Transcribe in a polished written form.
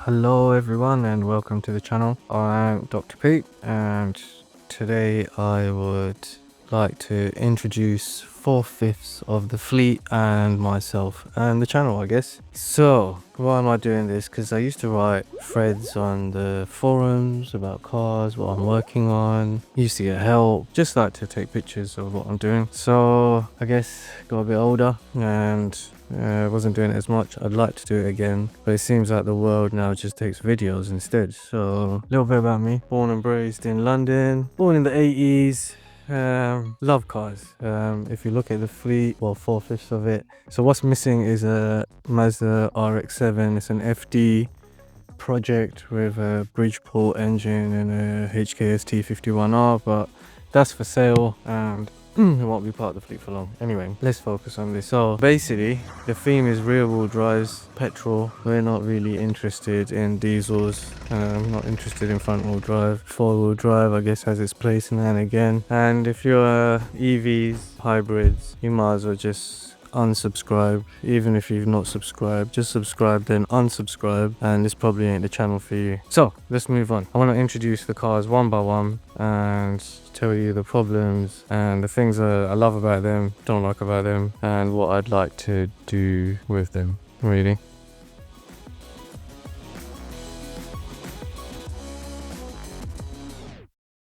Hello everyone and welcome to the channel. I'm Dr. Pete and today I would like to introduce 4/5 of the fleet and myself and the channel, I guess. So why am I doing this? Because I used to write threads on the forums about cars, what I'm working on, used to get help, just like to take pictures of what I'm doing. So I guess got a bit older and wasn't doing it as much. I'd like to do it again, but it seems like the world now just takes videos instead. So a little bit about me. Born and raised in London, born in the 80s. Love cars. If you look at the fleet, well, 4/5 of it. So what's missing is a Mazda RX7. It's an FD project with a Bridgeport engine and a HKST 51R, but that's for sale and it won't be part of the fleet for long. Anyway, let's focus on this. So basically the theme is rear wheel drives, petrol. We're not really interested in diesels. Not interested in front wheel drive. 4-wheel drive I guess has its place now and again, and if you're EVs, hybrids, you might as well just unsubscribe. Even if you've not subscribed, just subscribe then unsubscribe, and this probably ain't the channel for you. So let's move on. I want to introduce the cars one by one and tell you the problems and the things that I love about them, don't like about them, and what I'd like to do with them, really.